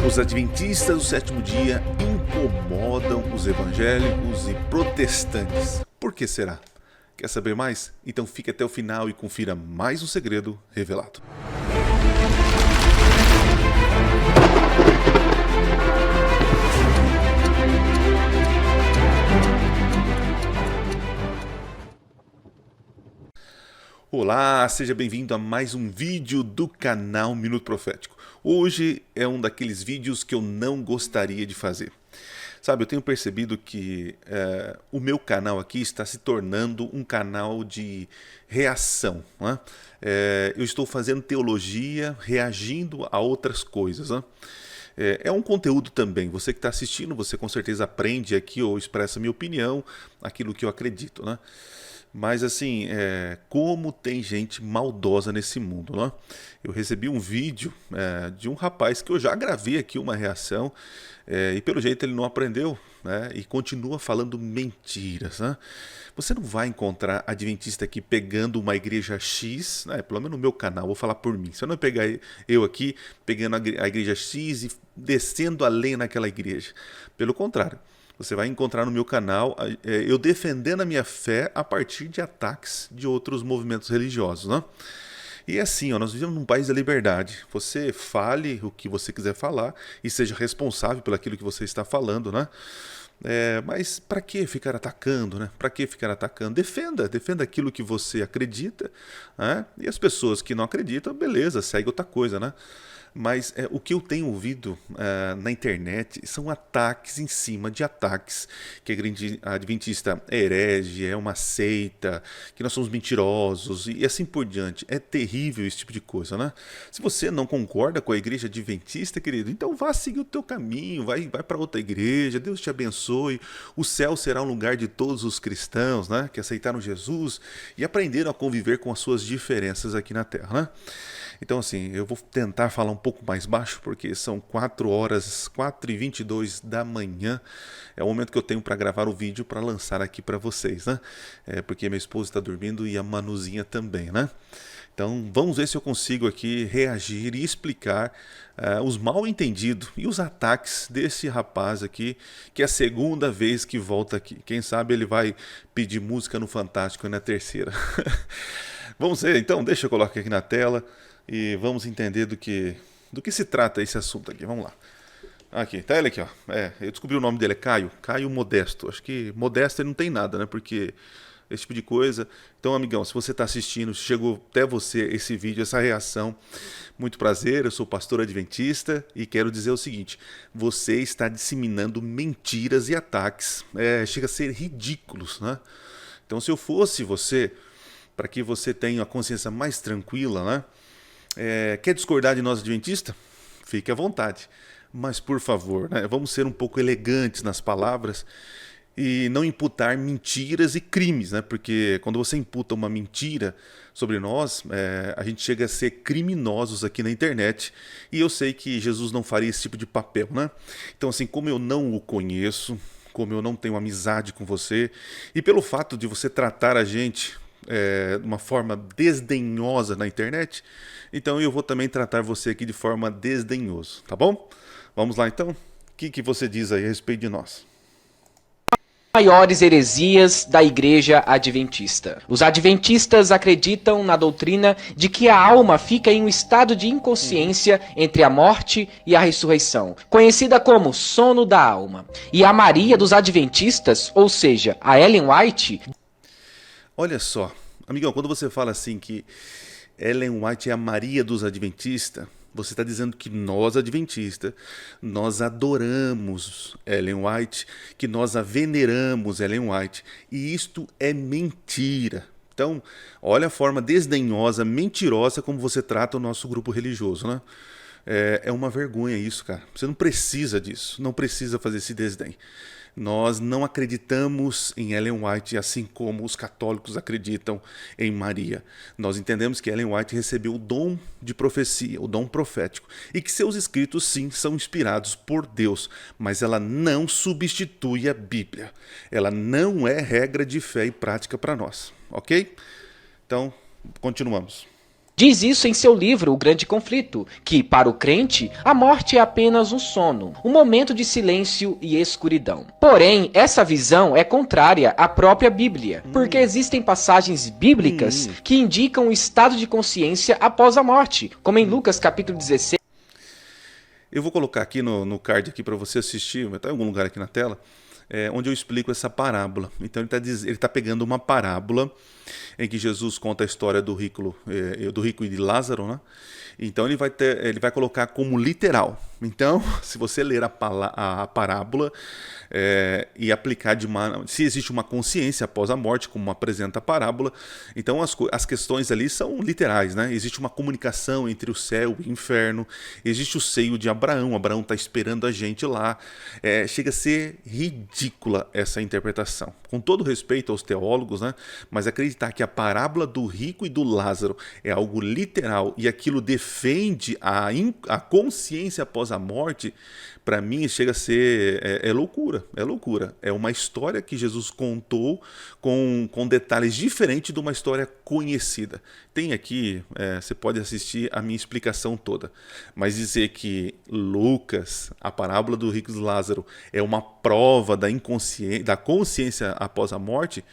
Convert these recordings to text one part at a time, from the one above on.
Os adventistas do sétimo dia incomodam os evangélicos e protestantes. Por que será? Quer saber mais? Então fique até o final e confira mais um segredo revelado. Olá, seja bem-vindo a mais um vídeo do canal Minuto Profético. Hoje é um daqueles vídeos que eu não gostaria de fazer. Sabe, eu tenho percebido que o meu canal aqui está se tornando um canal de reação. Né? Eu estou fazendo teologia, reagindo a outras coisas. Né? É um conteúdo também. Você que está assistindo, você com certeza aprende aqui ou expressa minha opinião, aquilo que eu acredito. Né? Mas assim, como tem gente maldosa nesse mundo, né? Eu recebi um vídeo de um rapaz que eu já gravei aqui uma reação e pelo jeito ele não aprendeu, né? E continua falando mentiras, né? Você não vai encontrar adventista aqui pegando uma igreja X, né? Pelo menos no meu canal, vou falar por mim. Você não vai pegar eu aqui pegando a igreja X e descendo a lenha naquela igreja. Pelo contrário. Você vai encontrar no meu canal eu defendendo a minha fé a partir de ataques de outros movimentos religiosos. Né? E é assim, nós vivemos num país da liberdade. Você fale o que você quiser falar e seja responsável por aquilo que você está falando. Né? Mas para que ficar atacando? Né? Para que ficar atacando? Defenda aquilo que você acredita. Né? E as pessoas que não acreditam, beleza, segue outra coisa. Né? Mas o que eu tenho ouvido na internet são ataques em cima de ataques, que a adventista é herege, é uma seita, que nós somos mentirosos e assim por diante. É terrível esse tipo de coisa, né? Se você não concorda com a igreja adventista, querido, então vá seguir o teu caminho, vai para outra igreja, Deus te abençoe, o céu será um lugar de todos os cristãos, né, que aceitaram Jesus e aprenderam a conviver com as suas diferenças aqui na Terra, né? Então assim, eu vou tentar falar um pouco mais baixo, porque são 4h22 da manhã. É o momento que eu tenho para gravar o vídeo para lançar aqui para vocês, né? Porque minha esposa está dormindo e a Manuzinha também, né? Então vamos ver se eu consigo aqui reagir e explicar os mal entendidos e os ataques desse rapaz aqui, que é a segunda vez que volta aqui. Quem sabe ele vai pedir música no Fantástico na terceira. Vamos ver então, deixa eu colocar aqui na tela. E vamos entender do que se trata esse assunto aqui. Vamos lá. Aqui, tá ele aqui, ó. Eu descobri o nome dele, é Caio Modesto. Acho que Modesto ele não tem nada, né? Porque esse tipo de coisa. Então, amigão, se você está assistindo, chegou até você esse vídeo, essa reação, muito prazer, eu sou pastor adventista e quero dizer o seguinte: você está disseminando mentiras e ataques. Chega a ser ridículos, né? Então, se eu fosse você, para que você tenha a consciência mais tranquila, né? Quer discordar de nós adventistas? Fique à vontade. Mas, por favor, né, vamos ser um pouco elegantes nas palavras e não imputar mentiras e crimes, né? Porque quando você imputa uma mentira sobre nós, a gente chega a ser criminosos aqui na internet. E eu sei que Jesus não faria esse tipo de papel, né? Então, assim, como eu não o conheço, como eu não tenho amizade com você, e pelo fato de você tratar a gente de uma forma desdenhosa na internet, então eu vou também tratar você aqui de forma desdenhosa, tá bom? Vamos lá então? O que você diz aí a respeito de nós? Maiores heresias da Igreja Adventista. Os adventistas acreditam na doutrina de que a alma fica em um estado de inconsciência entre a morte e a ressurreição, conhecida como sono da alma. E a Maria dos adventistas, ou seja, a Ellen White... Olha só, amigão, quando você fala assim que Ellen White é a Maria dos adventistas, você está dizendo que nós adventistas, nós adoramos Ellen White, que nós a veneramos Ellen White, e isto é mentira. Então, olha a forma desdenhosa, mentirosa como você trata o nosso grupo religioso, né? É uma vergonha isso, cara. Você não precisa disso, não precisa fazer esse desdém. Nós não acreditamos em Ellen White assim como os católicos acreditam em Maria. Nós entendemos que Ellen White recebeu o dom de profecia, o dom profético, e que seus escritos sim são inspirados por Deus, mas ela não substitui a Bíblia. Ela não é regra de fé e prática para nós, ok? Então, continuamos. Diz isso em seu livro O Grande Conflito, que, para o crente, a morte é apenas um sono, um momento de silêncio e escuridão. Porém, essa visão é contrária à própria Bíblia, porque existem passagens bíblicas que indicam o estado de consciência após a morte, como em Lucas capítulo 16. Eu vou colocar aqui no card aqui para você assistir, está em algum lugar aqui na tela, onde eu explico essa parábola. Então ele tá pegando uma parábola em que Jesus conta a história do rico e de Lázaro, né? Então ele vai colocar como literal. Então, se você ler a parábola e aplicar se existe uma consciência após a morte, como apresenta a parábola, então as questões ali são literais, né? Existe uma comunicação entre o céu e o inferno, existe o seio de Abraão está esperando a gente lá. Chega a ser ridícula essa interpretação. Com todo respeito aos teólogos, né? Mas acreditar que a parábola do rico e do Lázaro é algo literal e aquilo defende a consciência após a morte, para mim chega a ser loucura, é loucura. É uma história que Jesus contou com detalhes diferentes de uma história conhecida. Tem aqui, você pode assistir a minha explicação toda, mas dizer que Lucas, a parábola do rico e do Lázaro, é uma prova da consciência após a morte,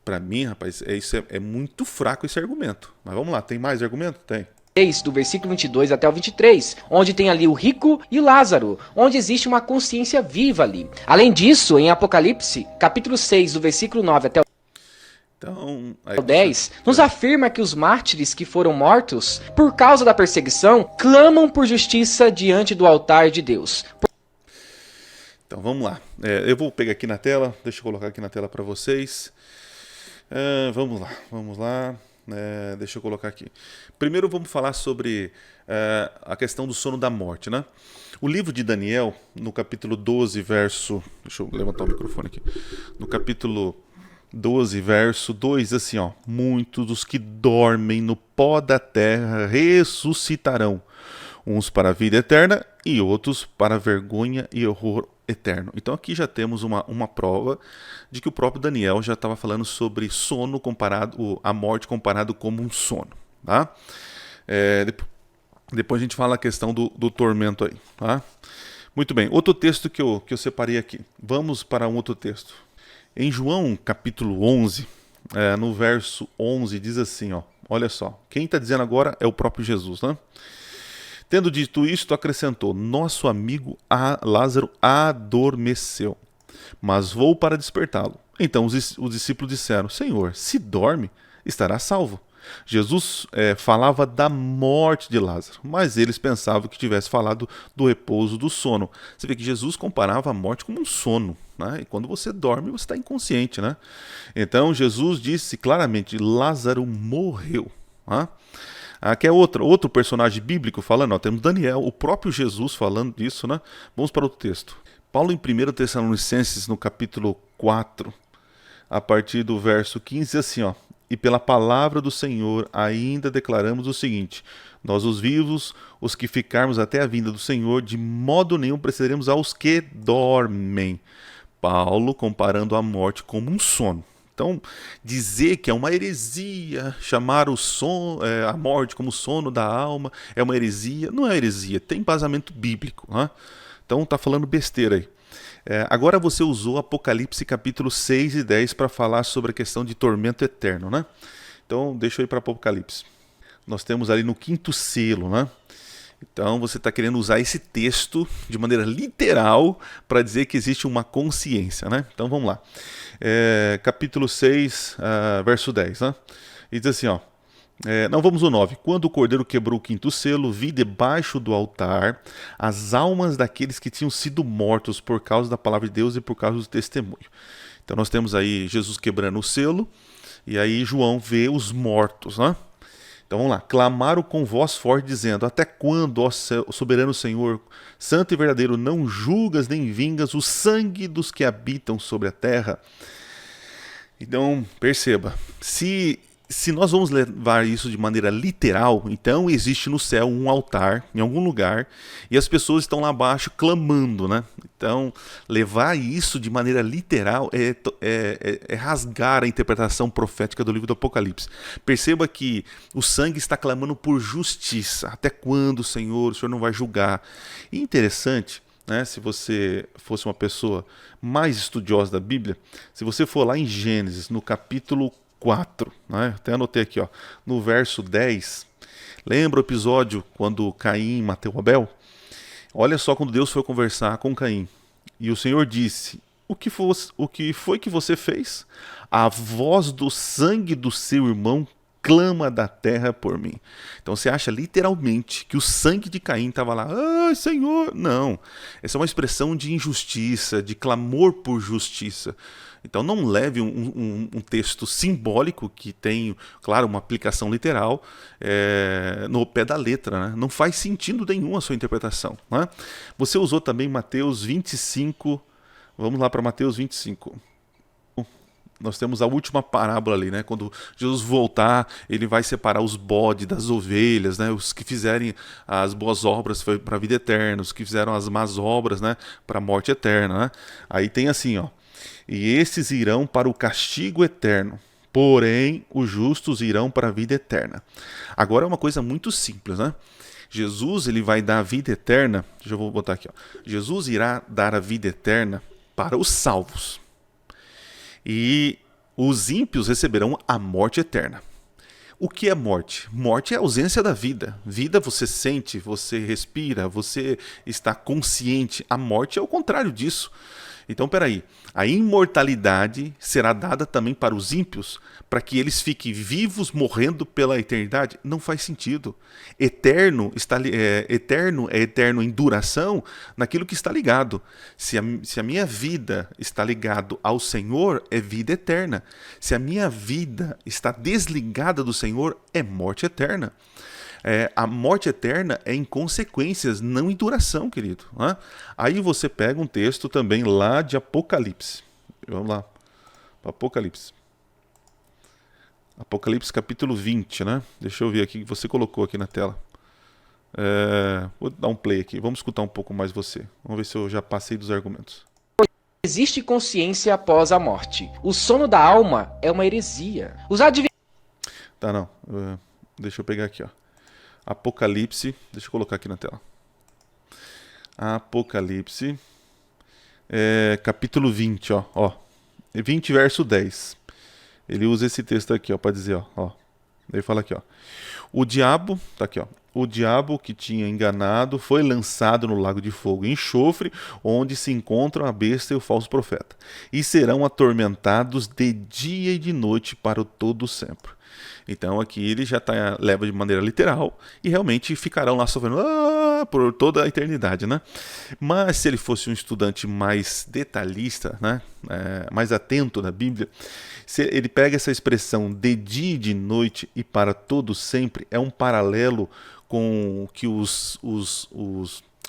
para mim, rapaz, é muito fraco esse argumento. Mas vamos lá, tem mais argumento? Tem. Do versículo 22 até o 23, onde tem ali o rico e o Lázaro, onde existe uma consciência viva ali. Além disso, em Apocalipse, capítulo 6, do versículo 9 até o 10, nos afirma que os mártires que foram mortos por causa da perseguição clamam por justiça diante do altar de Deus. Então vamos lá, eu vou pegar aqui na tela, deixa eu colocar aqui na tela para vocês. Vamos lá. Deixa eu colocar aqui. Primeiro vamos falar sobre a questão do sono da morte, né? O livro de Daniel, no capítulo 12, verso... Deixa eu levantar o microfone aqui. No capítulo 12, verso 2, assim, ó. Muitos dos que dormem no pó da terra ressuscitarão, uns para a vida eterna e outros para a vergonha e horror eterno. Então aqui já temos uma prova de que o próprio Daniel já estava falando sobre sono a morte comparado como um sono, tá? Depois a gente fala a questão do tormento aí, tá? Muito bem, outro texto que eu separei aqui. Vamos para um outro texto. Em João capítulo 11, no verso 11, diz assim, ó, olha só, quem está dizendo agora é o próprio Jesus, né? Tendo dito isto, acrescentou, nosso amigo Lázaro adormeceu, mas vou para despertá-lo. Então os discípulos disseram, Senhor, se dorme, estará salvo. Jesus falava da morte de Lázaro, mas eles pensavam que tivesse falado do repouso do sono. Você vê que Jesus comparava a morte como um sono, né? E quando você dorme, você está inconsciente, né? Então Jesus disse claramente, Lázaro morreu, né? Aqui é outro personagem bíblico falando, ó, temos Daniel, o próprio Jesus falando disso, né? Vamos para outro texto. Paulo em 1 Tessalonicenses, no capítulo 4, a partir do verso 15, diz assim, ó, e pela palavra do Senhor ainda declaramos o seguinte, nós os vivos, os que ficarmos até a vinda do Senhor, de modo nenhum precederemos aos que dormem. Paulo comparando a morte como um sono. Então, dizer que é uma heresia, chamar a morte como sono da alma, é uma heresia, não é heresia, tem embasamento bíblico, né? Então está falando besteira aí. Agora você usou Apocalipse capítulo 6 e 10 para falar sobre a questão de tormento eterno, né? Então deixa eu ir para Apocalipse. Nós temos ali no 5º selo, né? Então você está querendo usar esse texto de maneira literal para dizer que existe uma consciência, né? Então vamos lá. Capítulo 6, verso 10, né? E diz assim, ó. Não, vamos ao 9. Quando o cordeiro quebrou o 5º selo, vi debaixo do altar as almas daqueles que tinham sido mortos por causa da palavra de Deus e por causa do testemunho. Então nós temos aí Jesus quebrando o selo, e aí João vê os mortos, né? Então vamos lá. Clamaram com voz forte, dizendo, até quando, ó soberano Senhor, santo e verdadeiro, não julgas nem vingas o sangue dos que habitam sobre a terra? Então, perceba, se se nós vamos levar isso de maneira literal, então existe no céu um altar em algum lugar e as pessoas estão lá abaixo clamando, né? Então, levar isso de maneira literal é rasgar a interpretação profética do livro do Apocalipse. Perceba que o sangue está clamando por justiça. Até quando, Senhor? O Senhor não vai julgar? E interessante, né, se você fosse uma pessoa mais estudiosa da Bíblia, se você for lá em Gênesis, no capítulo 4, né? Até anotei aqui, ó, no verso 10, lembra o episódio quando Caim matou Abel? Olha só quando Deus foi conversar com Caim, e o Senhor disse, o que foi que você fez? A voz do sangue do seu irmão clama da terra por mim. Então você acha literalmente que o sangue de Caim estava lá, ai Senhor, não, essa é uma expressão de injustiça, de clamor por justiça. Então não leve um texto simbólico que tem, claro, uma aplicação literal no pé da letra, né? Não faz sentido nenhum a sua interpretação, né? Você usou também Mateus 25, vamos lá para Mateus 25. Nós temos a última parábola ali, né? Quando Jesus voltar, ele vai separar os bodes das ovelhas, né? Os que fizerem as boas obras para a vida eterna, os que fizeram as más obras, né, para a morte eterna, né? Aí tem assim, ó, e esses irão para o castigo eterno, porém os justos irão para a vida eterna. Agora é uma coisa muito simples, né? Jesus, ele vai dar a vida eterna, já vou botar aqui, ó. Jesus irá dar a vida eterna para os salvos. E os ímpios receberão a morte eterna. O que é morte? Morte é a ausência da vida. Vida você sente, você respira, você está consciente. A morte é o contrário disso. Então, peraí, a imortalidade será dada também para os ímpios, para que eles fiquem vivos morrendo pela eternidade? Não faz sentido. Eterno é eterno em duração naquilo que está ligado. Se a minha vida está ligado ao Senhor, é vida eterna. Se a minha vida está desligada do Senhor, é morte eterna. A morte eterna é em consequências, não em duração, querido, né? Aí você pega um texto também lá de Apocalipse. Vamos lá, Apocalipse. Apocalipse capítulo 20, né? Deixa eu ver aqui, que você colocou aqui na tela. Vou dar um play aqui, vamos escutar um pouco mais você. Vamos ver se eu já passei dos argumentos. Existe consciência após a morte. O sono da alma é uma heresia. Tá, não. Deixa eu pegar aqui, ó. Apocalipse, deixa eu colocar aqui na tela. Apocalipse, capítulo 20, ó. 20, verso 10. Ele usa esse texto aqui, ó, para dizer, ó. Ele fala aqui, ó. O diabo, tá aqui, ó. O diabo que tinha enganado foi lançado no lago de fogo e enxofre, onde se encontram a besta e o falso profeta, e serão atormentados de dia e de noite para o todo sempre. Então aqui ele já leva de maneira literal e realmente ficarão lá sofrendo por toda a eternidade, né? Mas se ele fosse um estudante mais detalhista, né, mais atento na Bíblia, se ele pega essa expressão de dia e de noite e para todo sempre, é um paralelo com que os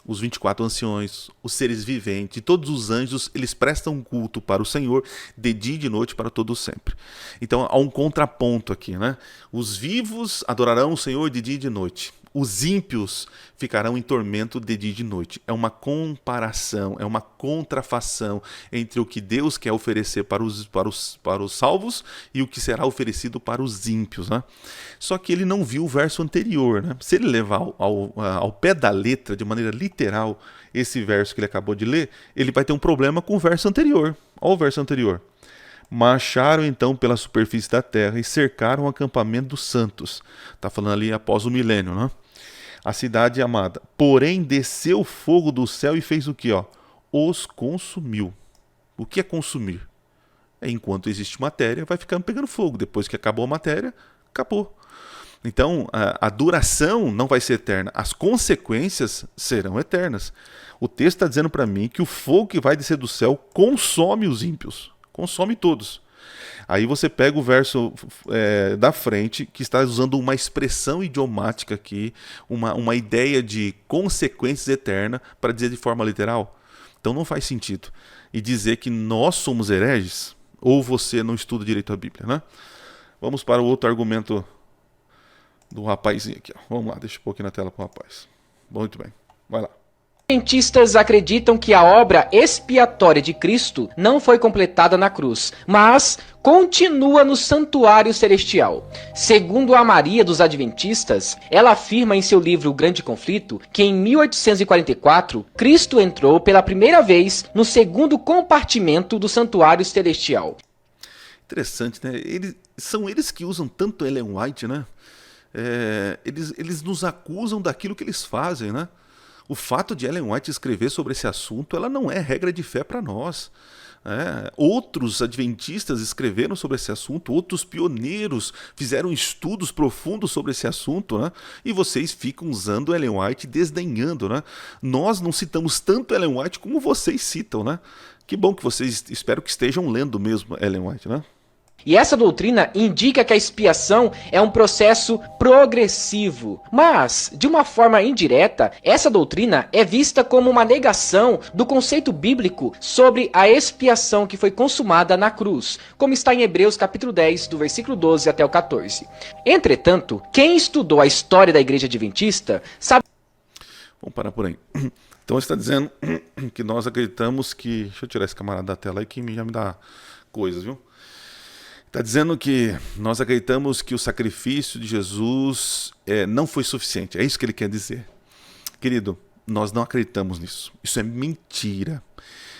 24 anciões, os seres viventes e todos os anjos, eles prestam culto para o Senhor de dia e de noite para todo sempre. Então há um contraponto aqui, né? Os vivos adorarão o Senhor de dia e de noite. Os ímpios ficarão em tormento de dia e de noite. É uma comparação, é uma contrafação entre o que Deus quer oferecer para os salvos e o que será oferecido para os ímpios, né? Só que ele não viu o verso anterior, né? Se ele levar ao pé da letra, de maneira literal, esse verso que ele acabou de ler, ele vai ter um problema com o verso anterior. Olha o verso anterior. Marcharam então pela superfície da terra e cercaram o acampamento dos santos. Está falando ali após o milênio, né? A cidade amada. Porém desceu fogo do céu e fez o quê? Os consumiu. O que é consumir? Enquanto existe matéria, vai ficando pegando fogo. Depois que acabou a matéria, acabou. Então, a duração não vai ser eterna. As consequências serão eternas. O texto está dizendo para mim que o fogo que vai descer do céu consome os ímpios. Consome todos. Aí você pega o verso da frente, que está usando uma expressão idiomática aqui, uma ideia de consequências eternas, para dizer de forma literal. Então não faz sentido. E dizer que nós somos hereges, ou você não estuda direito a Bíblia, né? Vamos para o outro argumento do rapazinho aqui. Ó. Vamos lá, deixa eu pôr aqui na tela para o rapaz. Muito bem, vai lá. Adventistas acreditam que a obra expiatória de Cristo não foi completada na cruz, mas continua no santuário celestial. Segundo a Maria dos Adventistas, ela afirma em seu livro O Grande Conflito que em 1844, Cristo entrou pela primeira vez no segundo compartimento do santuário celestial. Interessante, né? São eles que usam tanto Ellen White, né? Eles nos acusam daquilo que eles fazem, né? O fato de Ellen White escrever sobre esse assunto, ela não é regra de fé para nós. Outros adventistas escreveram sobre esse assunto, outros pioneiros fizeram estudos profundos sobre esse assunto, né? E vocês ficam usando Ellen White, desdenhando, né? Nós não citamos tanto Ellen White como vocês citam, né? Que bom que vocês, espero que estejam lendo mesmo Ellen White, né? E essa doutrina indica que a expiação é um processo progressivo. Mas, de uma forma indireta, essa doutrina é vista como uma negação do conceito bíblico sobre a expiação que foi consumada na cruz, como está em Hebreus capítulo 10, do versículo 12 até o 14. Entretanto, quem estudou a história da Igreja Adventista sabe... Vamos parar por aí. Então você está dizendo que nós acreditamos que... Deixa eu tirar esse camarada da tela aí que já me dá coisas, viu? Está dizendo que nós acreditamos que o sacrifício de Jesus não foi suficiente. É isso que ele quer dizer. Querido, nós não acreditamos nisso. Isso é mentira.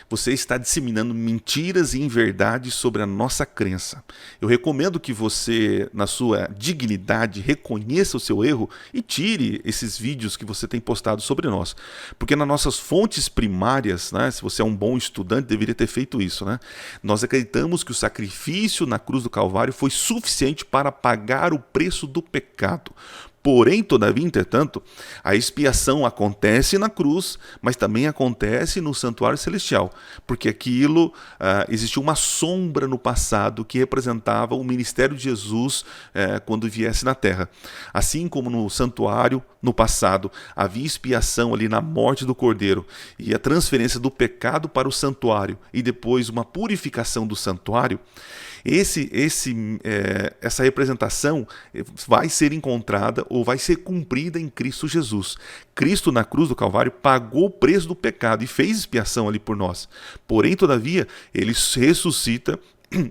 Você está disseminando mentiras e inverdades sobre a nossa crença. Eu recomendo que você, na sua dignidade, reconheça o seu erro e tire esses vídeos que você tem postado sobre nós. Porque nas nossas fontes primárias, né, se você é um bom estudante, deveria ter feito isso. Né? Nós acreditamos que o sacrifício na cruz do Calvário foi suficiente para pagar o preço do pecado. Porém, todavia, entretanto, a expiação acontece na cruz, mas também acontece no santuário celestial, porque aquilo existiu uma sombra no passado que representava o ministério de Jesus quando viesse na terra. Assim como no santuário, no passado, havia expiação ali na morte do Cordeiro e a transferência do pecado para o santuário e depois uma purificação do santuário, essa representação vai ser encontrada ou vai ser cumprida em Cristo Jesus. Cristo na cruz do Calvário pagou o preço do pecado e fez expiação ali por nós. Porém, todavia, ele ressuscita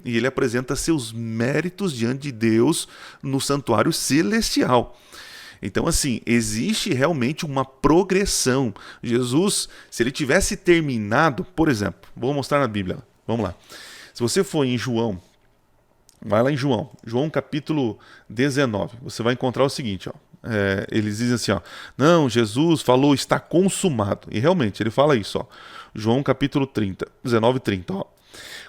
e ele apresenta seus méritos diante de Deus no santuário celestial. Então, assim, existe realmente uma progressão. Jesus, se ele tivesse terminado, por exemplo, vou mostrar na Bíblia, vamos lá. Se você for em João, vai lá em João capítulo 19, você vai encontrar o seguinte, ó. Eles dizem assim, ó, não, Jesus falou, está consumado. E realmente, ele fala isso, ó. João capítulo 19, 30, ó.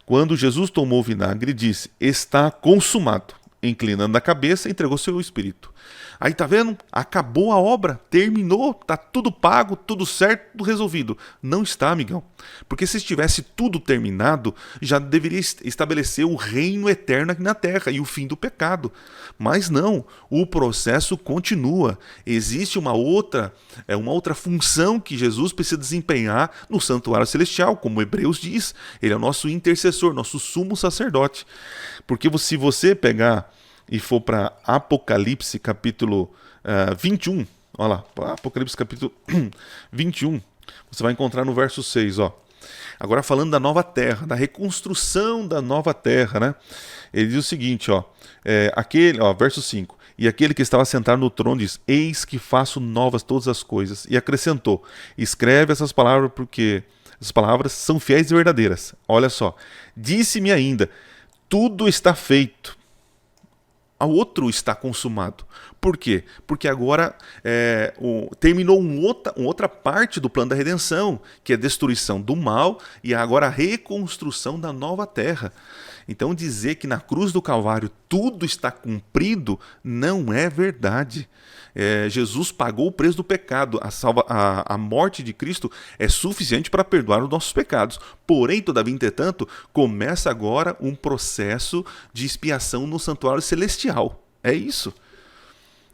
Quando Jesus tomou o vinagre, disse, está consumado. Inclinando a cabeça, entregou seu espírito. Aí tá vendo? Acabou a obra, terminou, tá tudo pago, tudo certo, tudo resolvido. Não está, amigão. Porque se estivesse tudo terminado, já deveria estabelecer o reino eterno aqui na terra e o fim do pecado. Mas não, o processo continua. Existe uma outra função que Jesus precisa desempenhar no santuário celestial, como Hebreus diz. Ele é o nosso intercessor, nosso sumo sacerdote. Porque se você pegar e for para Apocalipse capítulo 21, olha lá, Apocalipse capítulo 21, você vai encontrar no verso 6, ó. Agora falando da nova terra, da reconstrução da nova terra, né? Ele diz o seguinte, ó, verso 5, e aquele que estava sentado no trono diz, eis que faço novas todas as coisas, e acrescentou, escreve essas palavras porque as palavras são fiéis e verdadeiras. Olha só, disse-me ainda, tudo está feito. A outro está consumado. Por quê? Porque agora terminou uma outra parte do plano da redenção, que é a destruição do mal e agora a reconstrução da nova terra. Então dizer que na cruz do Calvário tudo está cumprido não é verdade. Jesus pagou o preço do pecado. A morte de Cristo é suficiente para perdoar os nossos pecados. Porém, todavia, entretanto, começa agora um processo de expiação no santuário celestial. É isso.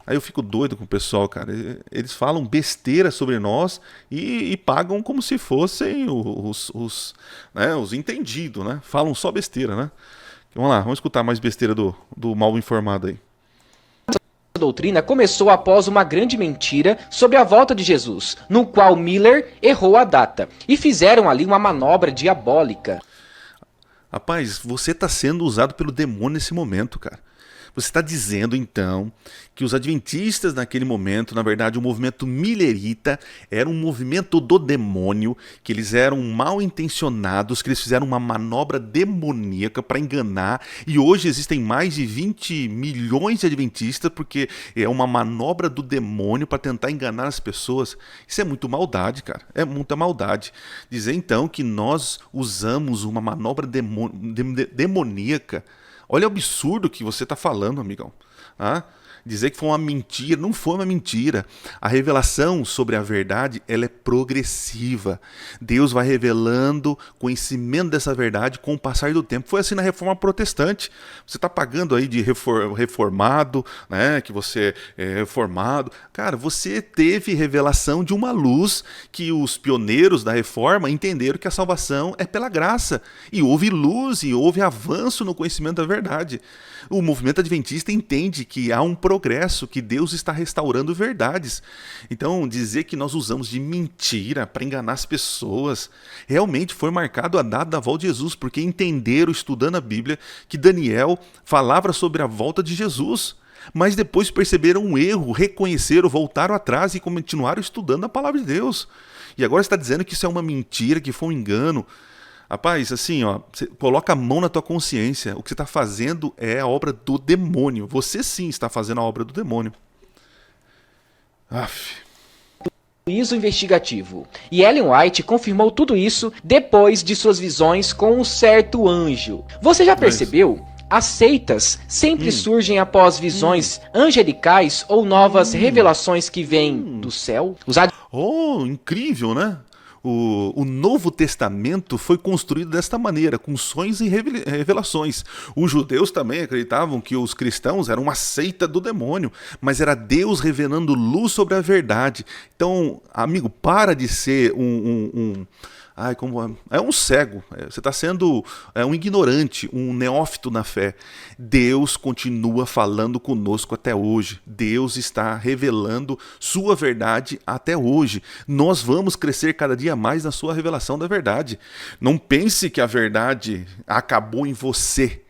Aí eu fico doido com o pessoal, cara. Eles falam besteira sobre nós e pagam como se fossem os entendidos, né? Falam só besteira, né? Vamos lá, vamos escutar mais besteira do mal informado aí. A doutrina começou após uma grande mentira sobre a volta de Jesus, no qual Miller errou a data, e fizeram ali uma manobra diabólica. Rapaz, você está sendo usado pelo demônio nesse momento, cara. Você está dizendo, então, que os adventistas naquele momento, na verdade, o movimento millerita era um movimento do demônio, que eles eram mal intencionados, que eles fizeram uma manobra demoníaca para enganar, e hoje existem mais de 20 milhões de adventistas, porque é uma manobra do demônio para tentar enganar as pessoas. Isso é muito maldade, cara. É muita maldade. Dizer, então, que nós usamos uma manobra demoníaca. Olha o absurdo que você está falando, amigão. Ah, dizer que foi uma mentira, não foi uma mentira. A revelação sobre a verdade, ela é progressiva. Deus vai revelando conhecimento dessa verdade com o passar do tempo. Foi assim na Reforma Protestante. Você está pagando aí de reformado, né? Que você é reformado. Cara, você teve revelação de uma luz que os pioneiros da Reforma entenderam que a salvação é pela graça. E houve luz e houve avanço no conhecimento da verdade. O movimento adventista entende que há um progresso, que Deus está restaurando verdades. Então, dizer que nós usamos de mentira para enganar as pessoas, realmente foi marcado a data da volta de Jesus, porque entenderam, estudando a Bíblia, que Daniel falava sobre a volta de Jesus. Mas depois perceberam um erro, reconheceram, voltaram atrás e continuaram estudando a palavra de Deus. E agora está dizendo que isso é uma mentira, que foi um engano. Rapaz, assim, ó, você coloca a mão na tua consciência. O que você está fazendo é a obra do demônio. Você sim está fazendo a obra do demônio. Aff. Juízo investigativo. E Ellen White confirmou tudo isso depois de suas visões com um certo anjo. Você já percebeu? As seitas sempre surgem após visões angelicais ou novas revelações que vêm do céu. Oh, incrível, né? O Novo Testamento foi construído desta maneira, com sonhos e revelações. Os judeus também acreditavam que os cristãos eram uma seita do demônio, mas era Deus revelando luz sobre a verdade. Então, amigo, para de ser é um cego, você está sendo um ignorante, um neófito na fé. Deus continua falando conosco até hoje. Deus está revelando sua verdade até hoje. Nós vamos crescer cada dia mais na sua revelação da verdade. Não pense que a verdade acabou em você.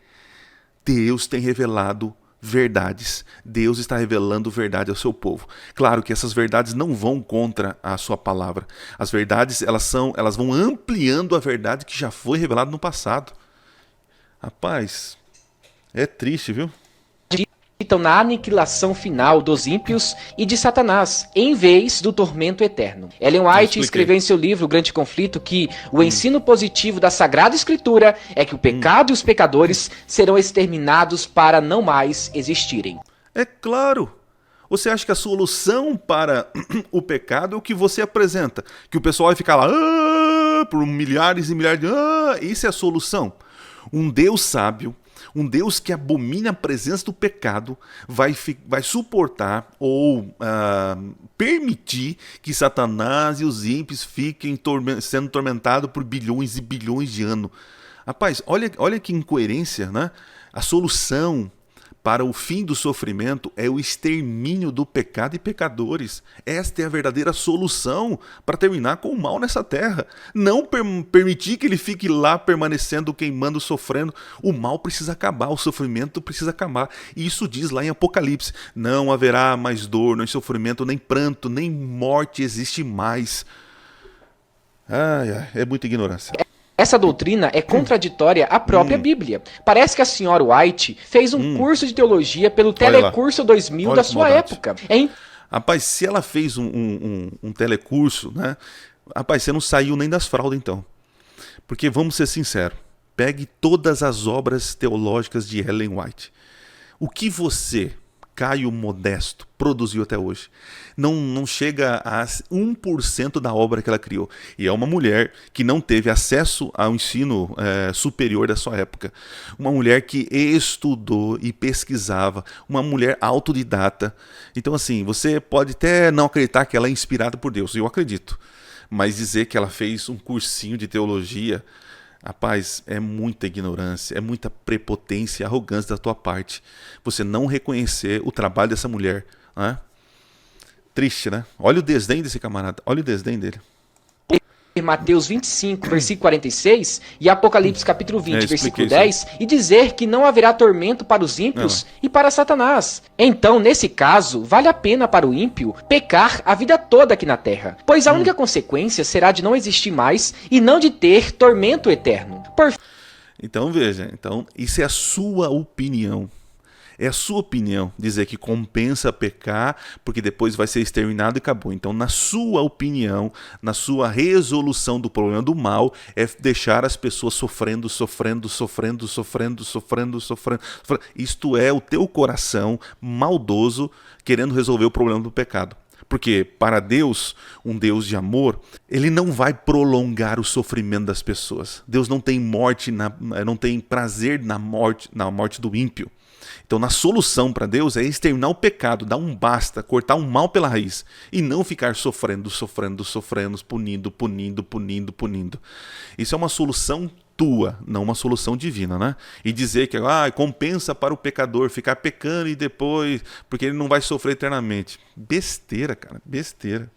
Deus tem revelado verdades. Deus está revelando verdade ao seu povo. Claro que essas verdades não vão contra a sua palavra. As verdades, elas vão ampliando a verdade que já foi revelada no passado. Rapaz, é triste, viu? Acreditam na aniquilação final dos ímpios e de Satanás, em vez do tormento eterno. Ellen White escreveu em seu livro O Grande Conflito que o ensino positivo da Sagrada Escritura é que o pecado e os pecadores serão exterminados para não mais existirem. É claro! Você acha que a solução para o pecado é o que você apresenta? Que o pessoal vai ficar lá por milhares e milhares de isso é a solução? Um Deus sábio, um Deus que abomina a presença do pecado, vai suportar ou permitir que Satanás e os ímpios fiquem sendo tormentados por bilhões e bilhões de anos. Rapaz, olha que incoerência, né? A solução para o fim do sofrimento é o extermínio do pecado e pecadores. Esta é a verdadeira solução para terminar com o mal nessa terra. Não permitir que ele fique lá permanecendo, queimando, sofrendo. O mal precisa acabar, o sofrimento precisa acabar. E isso diz lá em Apocalipse. Não haverá mais dor, nem sofrimento, nem pranto, nem morte existe mais. É muita ignorância. Essa doutrina é contraditória à própria Bíblia. Parece que a senhora White fez um curso de teologia pelo Telecurso 2000 da sua época. Rapaz, se ela fez um telecurso, né? Rapaz, você não saiu nem das fraldas então. Porque vamos ser sinceros, pegue todas as obras teológicas de Ellen White. O que você, Caio Modesto, produziu até hoje não chega a 1% da obra que ela criou. E é uma mulher que não teve acesso ao ensino superior da sua época. Uma mulher que estudou e pesquisava. Uma mulher autodidata. Então, assim, você pode até não acreditar que ela é inspirada por Deus. Eu acredito. Mas dizer que ela fez um cursinho de teologia, Rapaz, é muita ignorância, é muita prepotência e arrogância da tua parte. Você não reconhecer o trabalho dessa mulher, né? Triste, né? Olha o desdém desse camarada, olha o desdém dele. Mateus 25, versículo 46 e Apocalipse capítulo 20, versículo isso 10 e dizer que não haverá tormento para os ímpios e para Satanás. Então, nesse caso, vale a pena para o ímpio pecar a vida toda aqui na terra, pois a única consequência será de não existir mais e não de ter tormento eterno. Então veja, isso é a sua opinião. É a sua opinião dizer que compensa pecar porque depois vai ser exterminado e acabou. Então, na sua opinião, na sua resolução do problema do mal, é deixar as pessoas sofrendo. Isto é o teu coração maldoso querendo resolver o problema do pecado. Porque para Deus, um Deus de amor, ele não vai prolongar o sofrimento das pessoas. Deus não tem não tem prazer na morte do ímpio. Então, na solução para Deus é exterminar o pecado, dar um basta, cortar o mal pela raiz e não ficar sofrendo, punindo. Isso é uma solução tua, não uma solução divina, né? E dizer que compensa para o pecador ficar pecando e depois, porque ele não vai sofrer eternamente. Besteira, cara, besteira.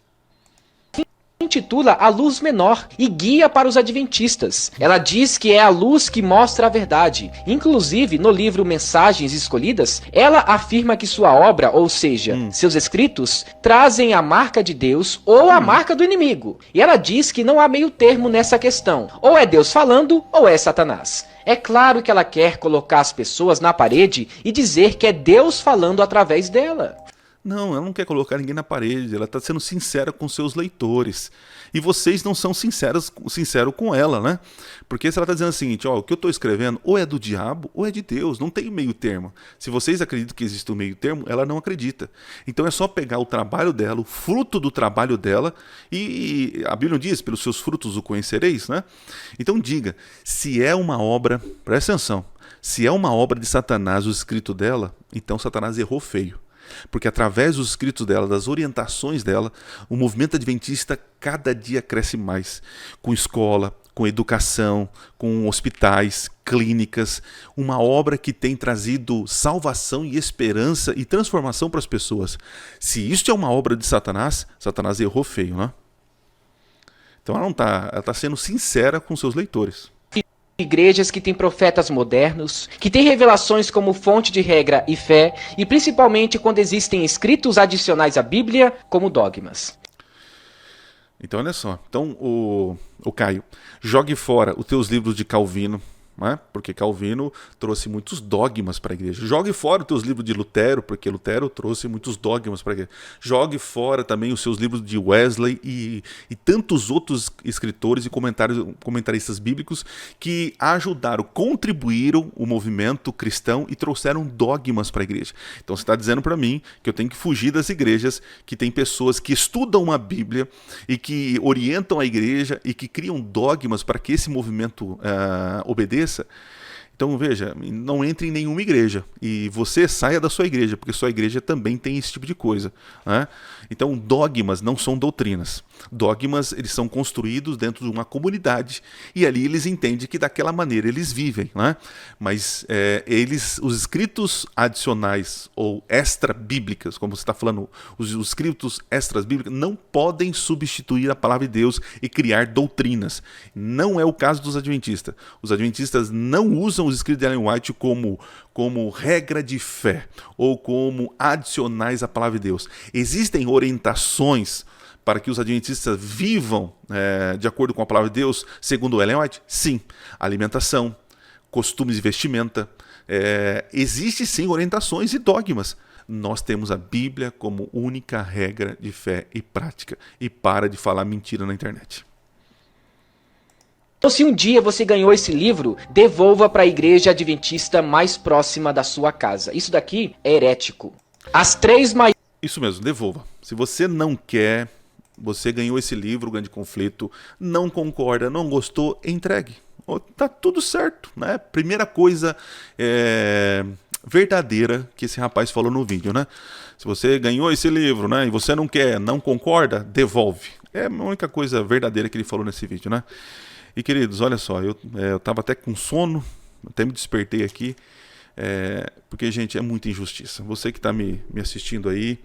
Intitula A Luz Menor e guia para os adventistas. Ela diz que é a luz que mostra a verdade. Inclusive, no livro Mensagens Escolhidas, ela afirma que sua obra, ou seja, seus escritos, trazem a marca de Deus ou a marca do inimigo. E ela diz que não há meio termo nessa questão. Ou é Deus falando, ou é Satanás. É claro que ela quer colocar as pessoas na parede e dizer que é Deus falando através dela. Não, ela não quer colocar ninguém na parede, ela está sendo sincera com seus leitores. E vocês não são sinceros com ela, né? Porque se ela está dizendo o seguinte, o que eu estou escrevendo ou é do diabo ou é de Deus, não tem meio termo. Se vocês acreditam que existe um meio termo, ela não acredita. Então é só pegar o trabalho dela, o fruto do trabalho dela, e a Bíblia diz, pelos seus frutos o conhecereis, né? Então diga, se é uma obra, presta atenção, se é uma obra de Satanás o escrito dela, então Satanás errou feio. Porque através dos escritos dela, das orientações dela, o movimento adventista cada dia cresce mais. Com escola, com educação, com hospitais, clínicas. Uma obra que tem trazido salvação e esperança e transformação para as pessoas. Se isso é uma obra de Satanás, Satanás errou feio, né? Então ela está sendo sincera com seus leitores. Igrejas que têm profetas modernos, que têm revelações como fonte de regra e fé, e principalmente quando existem escritos adicionais à Bíblia como dogmas. Então olha só, o Caio, jogue fora os teus livros de Calvino, né? Porque Calvino trouxe muitos dogmas para a igreja. Jogue fora os teus livros de Lutero, porque Lutero trouxe muitos dogmas para a igreja. Jogue fora também os seus livros de Wesley e tantos outros escritores e comentaristas bíblicos que ajudaram, contribuíram o movimento cristão e trouxeram dogmas para a igreja. Então você está dizendo para mim que eu tenho que fugir das igrejas que tem pessoas que estudam a Bíblia e que orientam a igreja e que criam dogmas para que esse movimento obedeça. Então veja, não entre em nenhuma igreja e você saia da sua igreja, porque sua igreja também tem esse tipo de coisa, né? Então dogmas não são doutrinas. Dogmas, eles são construídos dentro de uma comunidade e ali eles entendem que daquela maneira eles vivem, né? Mas os escritos adicionais ou extra-bíblicas, como você está falando, os escritos extra-bíblicos não podem substituir a palavra de Deus e criar doutrinas. Não é o caso dos adventistas. Os adventistas não usam os escritos de Ellen White como regra de fé ou como adicionais à palavra de Deus. Existem orientações para que os adventistas vivam de acordo com a palavra de Deus, segundo Ellen White? Sim. Alimentação, costumes de vestimenta. Existe sim orientações e dogmas. Nós temos a Bíblia como única regra de fé e prática. E para de falar mentira na internet. Então, se um dia você ganhou esse livro, devolva para a igreja adventista mais próxima da sua casa. Isso daqui é herético. As 3 maiores... Isso mesmo, devolva. Se você não quer, você ganhou esse livro, o Grande Conflito, não concorda, não gostou, entregue. Tá tudo certo, né? Primeira coisa verdadeira que esse rapaz falou no vídeo, né? Se você ganhou esse livro, né, e você não quer, não concorda, devolve. É a única coisa verdadeira que ele falou nesse vídeo, né? E queridos, olha só, eu estava até com sono, até me despertei aqui, porque, gente, é muita injustiça. Você que está me assistindo aí,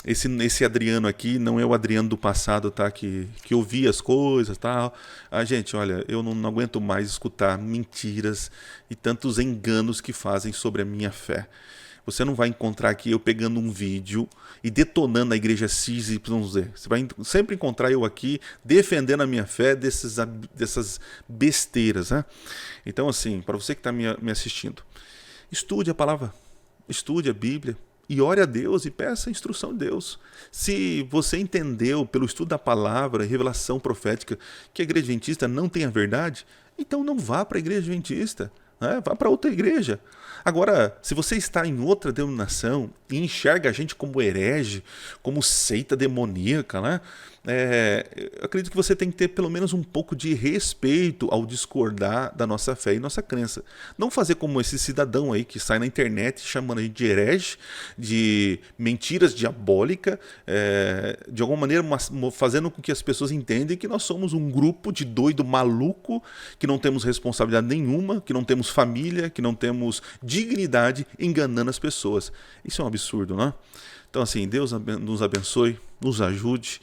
esse Adriano aqui não é o Adriano do passado, tá? Que ouvia as coisas e tal. Gente, olha, eu não aguento mais escutar mentiras e tantos enganos que fazem sobre a minha fé. Você não vai encontrar aqui eu pegando um vídeo e detonando a igreja XYZ. Você vai sempre encontrar eu aqui defendendo a minha fé dessas besteiras, né? Então, assim, para você que está me assistindo, estude a palavra, estude a Bíblia e ore a Deus e peça a instrução de Deus. Se você entendeu pelo estudo da palavra e revelação profética que a igreja adventista não tem a verdade, então não vá para a igreja adventista. Vá para outra igreja. Agora, se você está em outra denominação e enxerga a gente como herege, como seita demoníaca, né? Eu acredito que você tem que ter pelo menos um pouco de respeito ao discordar da nossa fé e nossa crença. Não fazer como esse cidadão aí que sai na internet chamando a gente de herege, de mentiras diabólicas, de alguma maneira fazendo com que as pessoas entendam que nós somos um grupo de doido maluco, que não temos responsabilidade nenhuma, que não temos família, que não temos dignidade, enganando as pessoas. Isso é um absurdo, né? Então, assim, Deus nos abençoe, nos ajude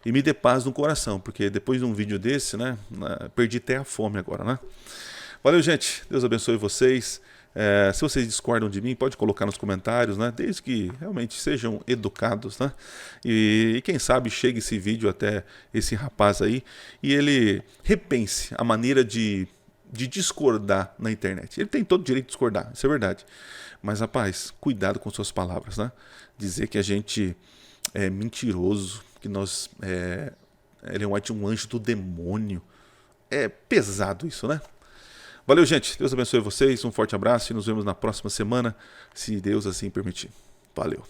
e me dê paz no coração, porque depois de um vídeo desse, né, perdi até a fome agora, né? Valeu, gente. Deus abençoe vocês. Se vocês discordam de mim, pode colocar nos comentários, né? Desde que realmente sejam educados, né? E quem sabe chegue esse vídeo até esse rapaz aí e ele repense a maneira de discordar na internet. Ele tem todo o direito de discordar, isso é verdade. Mas, rapaz, cuidado com suas palavras, né? Dizer que a gente é mentiroso, que ele é um anjo do demônio. É pesado isso, né? Valeu, gente. Deus abençoe vocês. Um forte abraço e nos vemos na próxima semana, se Deus assim permitir. Valeu.